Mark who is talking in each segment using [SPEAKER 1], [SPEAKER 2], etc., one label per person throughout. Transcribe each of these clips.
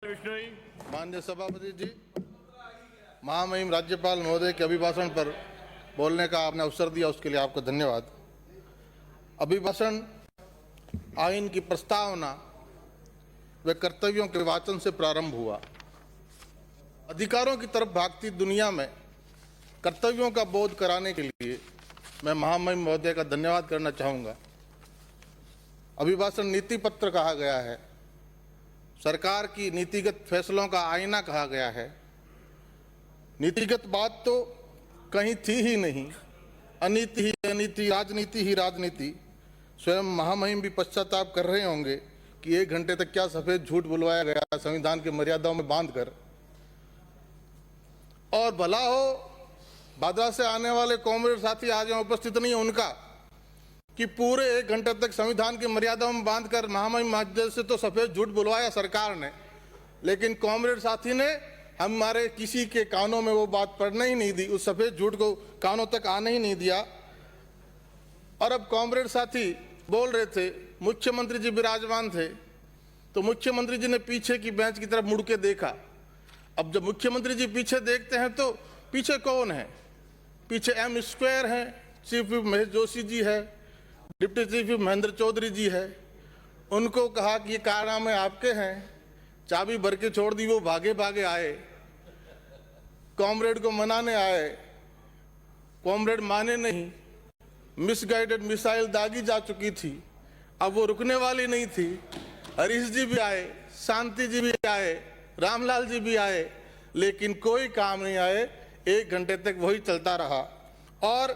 [SPEAKER 1] माननीय सभापति जी, महामहिम राज्यपाल महोदय के अभिभाषण पर बोलने का आपने अवसर दिया, उसके लिए आपका धन्यवाद। अभिभाषण आइन की प्रस्तावना व कर्तव्यों के वाचन से प्रारंभ हुआ। अधिकारों की तरफ भागती दुनिया में कर्तव्यों का बोध कराने के लिए मैं महामहिम महोदय का धन्यवाद करना चाहूँगा। अभिभाषण नीति पत्र कहा गया है, सरकार की नीतिगत फैसलों का आईना कहा गया है। नीतिगत बात तो कहीं थी ही नहीं, अनीति ही अनीति, राजनीति ही राजनीति। स्वयं महामहिम भी पश्चाताप कर रहे होंगे कि 1 घंटे तक क्या सफेद झूठ बुलवाया गया संविधान की मर्यादाओं में बांधकर। और भला हो बादरा से आने वाले कॉमरेड साथी आज यहाँ उपस्थित नहीं है उनका कि पूरे 1 घंटे तक संविधान की मर्यादाओं में बांधकर महामहिम महोदय से तो सफेद झूठ बुलवाया सरकार ने, लेकिन कॉमरेड साथी ने हमारे किसी के कानों में वो बात पड़ने ही नहीं दी, उस सफेद झूठ को कानों तक आने ही नहीं दिया। और अब कॉमरेड साथी बोल रहे थे, मुख्यमंत्री जी विराजमान थे तो मुख्यमंत्री जी ने पीछे की बेंच की तरफ मुड़ के देखा। अब जब मुख्यमंत्री जी पीछे देखते हैं तो पीछे कौन है? पीछे M स्क्वायर है, चीफ व्हिप महेश जोशी जी है, deputy chief whip Mahendra Chaudhary ji है। उनको कहा कि ये कारनामे आपके हैं, चाबी भर के छोड़ दी, वो भागे भागे आए, कॉमरेड को मनाने आए, कॉमरेड माने नहीं। मिसगाइडेड मिसाइल दागी जा चुकी थी, अब वो रुकने वाली नहीं थी। हरीश जी भी आए, शांति जी भी आए, रामलाल जी भी आए, लेकिन कोई काम नहीं आए। 1 घंटे तक वही चलता रहा। और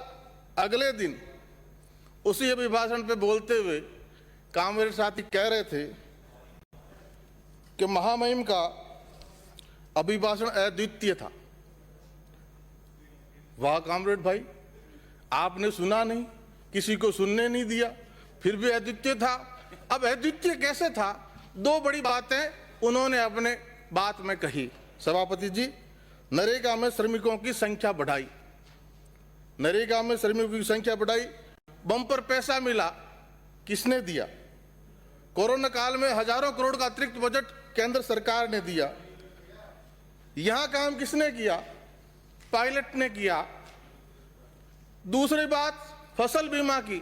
[SPEAKER 1] अगले दिन उसी अभिभाषण पे बोलते हुए कॉमरेड साथी कह रहे थे कि महामहिम का अभिभाषण अद्वितीय था। वाह कॉमरेड भाई, आपने सुना नहीं, किसी को सुनने नहीं दिया, फिर भी अद्वितीय था। अब अद्वितीय कैसे था? 2 बड़ी बातें उन्होंने अपने बात में कही। सभापति जी, नरेगा में श्रमिकों की संख्या बढ़ाई, नरेगा में श्रमिकों की संख्या बढ़ाई, बम्पर पैसा मिला, किसने दिया? कोरोना काल में हजारों करोड़ का अतिरिक्त बजट केंद्र सरकार ने दिया। यहां काम किसने किया? पायलट ने किया। दूसरी बात फसल बीमा की,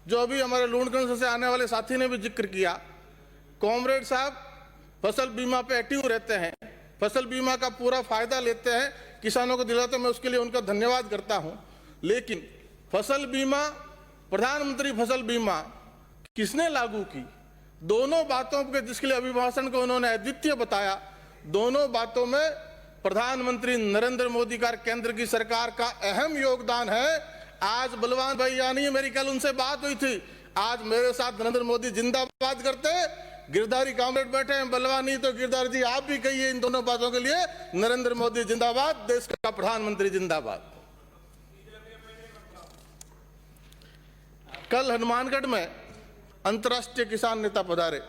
[SPEAKER 1] जो अभी हमारे लूणगंज से आने वाले साथी ने भी जिक्र किया। कॉमरेड साहब फसल बीमा पे एक्टिव रहते हैं, फसल बीमा का पूरा फायदा लेते हैं, किसानों को दिलाते हैं, मैं उसके लिए उनका धन्यवाद करता हूं। लेकिन फसल बीमा, प्रधानमंत्री फसल बीमा किसने लागू की? दोनों बातों के जिसके लिए अभिभाषण को उन्होंने अद्वितीय बताया, दोनों बातों में प्रधानमंत्री नरेंद्र मोदी का, केंद्र की सरकार का अहम योगदान है। आज बलवान भाई यानी मेरी कल उनसे बात हुई थी, आज मेरे साथ नरेंद्र मोदी जिंदाबाद करते। गिरधारी कॉमरेड बैठे हैं, बलवान नहीं तो गिरधारी जी आप भी कहिए इन दोनों बातों के लिए, नरेंद्र मोदी जिंदाबाद, देश का प्रधानमंत्री जिंदाबाद। कल हनुमानगढ़ में अंतर्राष्ट्रीय किसान नेता पधारे,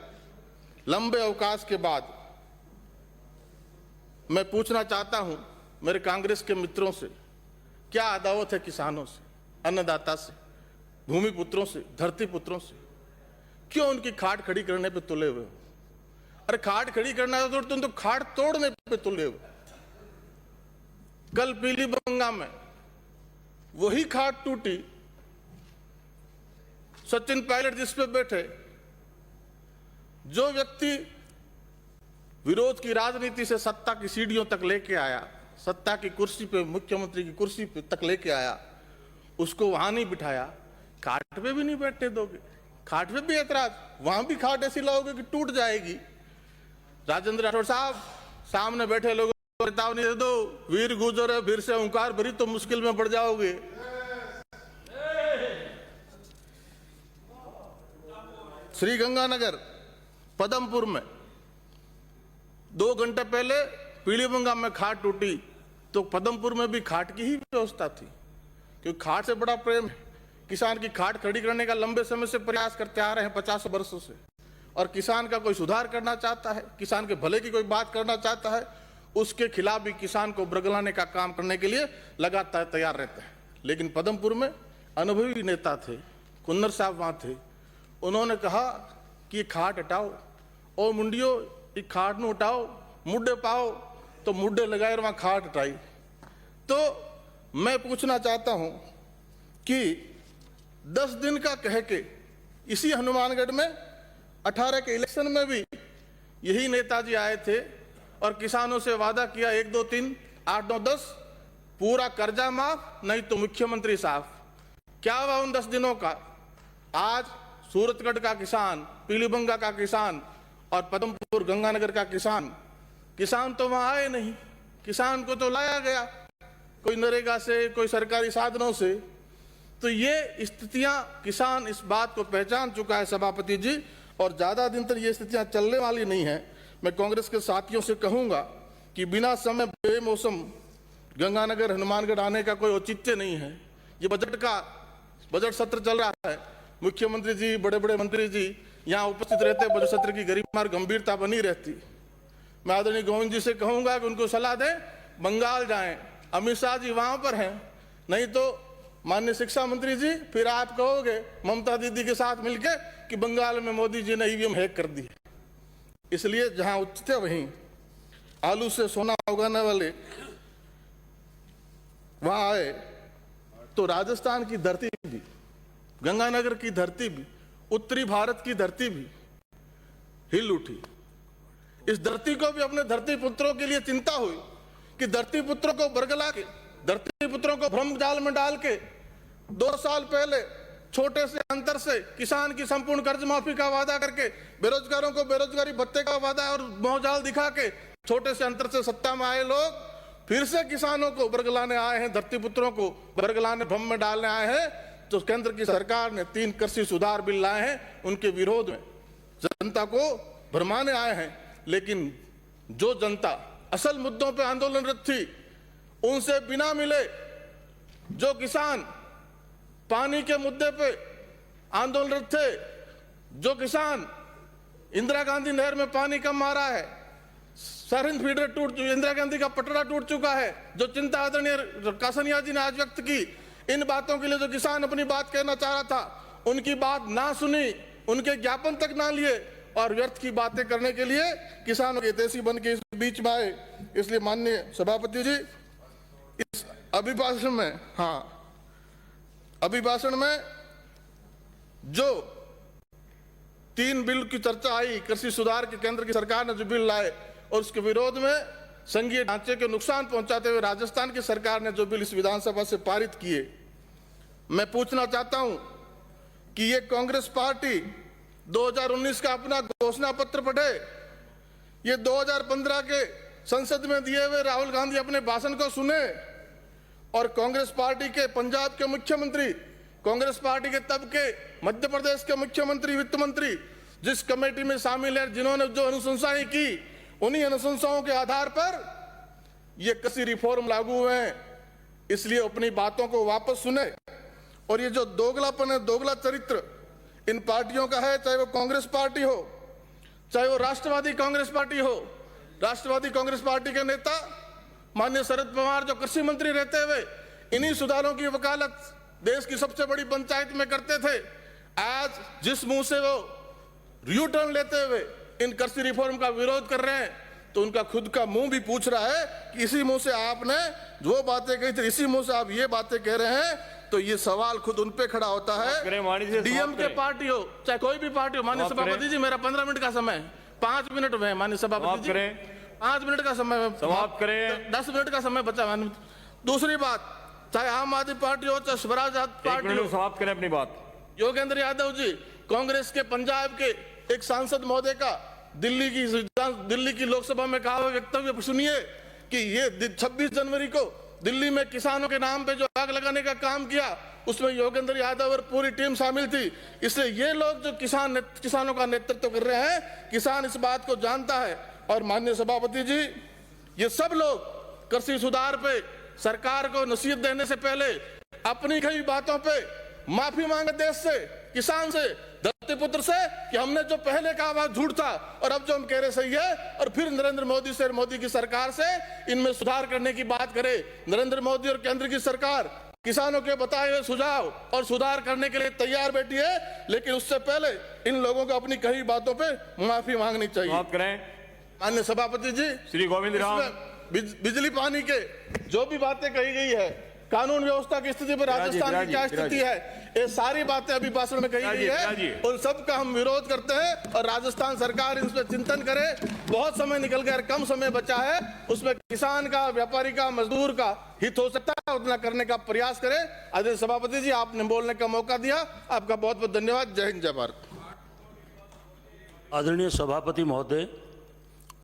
[SPEAKER 1] लंबे अवकाश के बाद। मैं पूछना चाहता हूं मेरे कांग्रेस के मित्रों से, क्या अदावत है किसानों से, अन्नदाता से, भूमि पुत्रों से, धरती पुत्रों से? क्यों उनकी खाट खड़ी करने पे तुले हुए हो? अरे खाट खड़ी करना है तो तुम तो खाट तोड़ने पे तुले हो। कल पीलीबंगा में वही खाट टूटी, सचिन पायलट जिस पे बैठे, जो व्यक्ति विरोध की राजनीति से सत्ता की सीढ़ियों तक लेके आया, सत्ता की कुर्सी पे, मुख्यमंत्री की कुर्सी पे तक लेके आया, उसको वहां नहीं बिठाया, खाट पे भी नहीं बैठने दोगे। खाट पे भी ऐतराज, वहां भी खाट ऐसी लाओगे कि टूट जाएगी। राजेंद्र राठौड़ साहब, सामने बैठे लोगों को चेतावनी दे दो, वीर गुजर है वीर से ओंकार भरी, तो मुश्किल में पड़ जाओगे। श्रीगंगानगर पदमपुर में 2 घंटे पहले पीलीबंगा में खाट टूटी, तो पदमपुर में भी खाट की ही व्यवस्था थी, क्योंकि खाट से बड़ा प्रेम है। किसान की खाट खड़ी करने का लंबे समय से प्रयास करते आ रहे हैं, 50 वर्षों से। और किसान का कोई सुधार करना चाहता है, किसान के भले की कोई बात करना चाहता है, उसके खिलाफ भी किसान को ब्रगलाने का काम करने के लिए लगातार तैयार रहता है। लेकिन पदमपुर में अनुभवी नेता थे, कुन्नर साहब वहां थे, उन्होंने कहा कि खाट हटाओ। और मुंडियो, ये खाट न उठाओ, मुड्ढे पाओ तो मुड्ढे लगाए और वहां खाट उठाई। तो मैं पूछना चाहता हूं कि 10 दिन का कह के इसी हनुमानगढ़ में 18 के इलेक्शन में भी यही नेताजी आए थे और किसानों से वादा किया 1 2 3 8 9 10 पूरा कर्जा माफ, नहीं तो मुख्यमंत्री साहब। क्या हुआ उन 10 दिनों का? आज सूरतगढ़ का किसान, पीलीबंगा का किसान और पदमपुर गंगानगर का किसान तो वहां आए नहीं। किसान को तो लाया गया कोई नरेगा से, कोई सरकारी साधनों से। तो ये स्थितियां, किसान इस बात को पहचान चुका है सभापति जी, और ज्यादा दिन तक ये स्थितियां चलने वाली नहीं है। मैं कांग्रेस के साथियों से कहूंगा कि बिना समय बेमौसम गंगानगर हनुमानगढ़ आने का कोई औचित्य नहीं है। ये बजट सत्र चल रहा है, मुख्यमंत्री जी, बड़े बड़े मंत्री जी यहाँ उपस्थित रहते, बजट सत्र की गरिमा और गंभीरता बनी रहती। मैं आदरणीय गोविंद जी से कहूंगा कि उनको सलाह दें, बंगाल जाएं, अमित शाह जी वहां पर हैं, नहीं तो माननीय शिक्षा मंत्री जी फिर आप कहोगे ममता दीदी के साथ मिलके कि बंगाल में मोदी जी ने ईवीएम हैक कर दी। इसलिए जहां उचित है वहीं आलू से सोना उगाने वाले वहां आए तो राजस्थान की धरती भी, गंगानगर की धरती भी, उत्तरी भारत की धरती भी हिल उठी। इस धरती को भी अपने धरती पुत्रों के लिए चिंता हुई कि धरती पुत्रों को बरगला के, धरती पुत्रों को भ्रम जाल में डाल के 2 साल पहले छोटे से अंतर से किसान की संपूर्ण कर्ज माफी का वादा करके, बेरोजगारों को बेरोजगारी भत्ते का वादा और मोहजाल दिखा के छोटे से अंतर से सत्ता में आए लोग फिर से किसानों को बरगलाने आए हैं, धरती पुत्रों को बरगलाने, भ्रम में डालने आए हैं। तो केंद्र की सरकार ने 3 कृषि सुधार बिल लाए हैं, उनके विरोध में जनता को भरमाने आए हैं। लेकिन जो जनता असल मुद्दों पे आंदोलनरत थी, उनसे बिना मिले जो किसान पानी के मुद्दे पे आंदोलनरत थे, जो किसान इंदिरा गांधी नहर में पानी कम आ रहा है, सरहिंद फीडर इंदिरा गांधी का पटरा टूट चुका है, जो चिंता आदरणीय कासनिया जी ने आज व्यक्त की, इन बातों के लिए जो किसान अपनी बात कहना चाह रहा था, उनकी बात ना सुनी, उनके ज्ञापन तक ना लिए और व्यर्थ की बातें करने के लिए किसानों के देशी बन के इस बीच में आए। इसलिए माननीय सभापति जी, इस अभिभाषण में जो 3 बिल की चर्चा आई, कृषि सुधार के केंद्र की सरकार ने जो बिल लाए और उसके विरोध में संघीय ढांचे के नुकसान पहुंचाते हुए राजस्थान की सरकार ने जो बिल इस विधानसभा से पारित किए, मैं पूछना चाहता हूं कि ये कांग्रेस पार्टी 2019 का अपना घोषणा पत्र पढ़े, ये 2015 के संसद में दिए हुए राहुल गांधी अपने भाषण को सुने और कांग्रेस पार्टी के पंजाब के मुख्यमंत्री, कांग्रेस पार्टी के तब के मध्य प्रदेश के मुख्यमंत्री, वित्त मंत्री जिस कमेटी में शामिल है, जिन्होंने जो अनुशंसाएं की, उन्हीं अनुशंसाओं के आधार पर ये कृषि रिफॉर्म लागू हुए हैं। इसलिए अपनी बातों को वापस सुने और ये जो दोगलापन है, दोगला चरित्र इन पार्टियों का है, चाहे वो कांग्रेस पार्टी हो, चाहे वो राष्ट्रवादी कांग्रेस पार्टी हो। राष्ट्रवादी कांग्रेस पार्टी के नेता माननीय शरद पवार जो कृषि मंत्री रहते हुए इन्हीं सुधारों की वकालत देश की सबसे बड़ी पंचायत में करते थे, आज जिस मुंह से वो यू टर्न लेते हुए इन कृषि रिफॉर्म का विरोध कर रहे हैं, तो उनका खुद का मुंह भी पूछ रहा है कि इसी मुंह से आपने जो बातें कही थी, इसी मुंह से आप ये बातें कह रहे हैं। तो ये सवाल खुद उन पे खड़ा होता है। डीएम के पार्टी हो चाहे कोई भी पार्टी हो। माननीय सभापति जी, मेरा 15 मिनट का समय, 5 मिनट हुए। माननीय सभापति जी, 5 मिनट का समय समाप्त करें, 10 मिनट का समय बचा। दूसरी बात, चाहे आम आदमी पार्टी हो चाहे स्वराज पार्टी हो, समाप्त करें अपनी बात। योगेंद्र यादव जी, कांग्रेस के पंजाब के एक सांसद महोदय का दिल्ली की लोकसभा में कहा हुआ वक्तव्य सुनिए कि ये 26 जनवरी को दिल्ली में किसानों के नाम पे जो आग लगाने का काम किया, उसमें योगेंद्र यादव और पूरी टीम शामिल थी। इसलिए ये लोग जो किसानों का नेतृत्व कर रहे हैं, किसान इस बात को जानता है। और माननीय सभापति जी, ये सब लोग कृषि सुधार पे सरकार को नसीहत देने से पहले अपनी कई बातों पे माफी मांगे देश से, किसान से, धरती पुत्र से कि हमने जो पहले कहा वह झूठ था और अब जो हम कह रहे सही है। और फिर नरेंद्र मोदी से, मोदी की सरकार से इनमें सुधार करने की बात करे। नरेंद्र मोदी और केंद्र की सरकार किसानों के बताए हुए सुझाव और सुधार करने के लिए तैयार बैठी है, लेकिन उससे पहले इन लोगों को अपनी कई बातों पे माफी मांगनी चाहिए। माननीय सभापति जी,
[SPEAKER 2] श्री गोविंद राम,
[SPEAKER 1] इसमें बिजली पानी के जो भी बातें कही गई है, कानून व्यवस्था की स्थिति पर राजस्थान की क्या स्थिति है, ये सारी बातें अभी भाषण में कही गई है, उन सब का हम विरोध करते हैं और राजस्थान सरकार इन पर चिंतन करे। बहुत समय निकल गया, कम समय बचा है, उसमें किसान का, व्यापारी का, मजदूर का हित हो सकता है, उतना करने का प्रयास करें। आदरणीय सभापति जी, आपने बोलने का मौका दिया, आपका बहुत बहुत धन्यवाद। जय हिंद, जय भारत।
[SPEAKER 3] आदरणीय सभापति महोदय,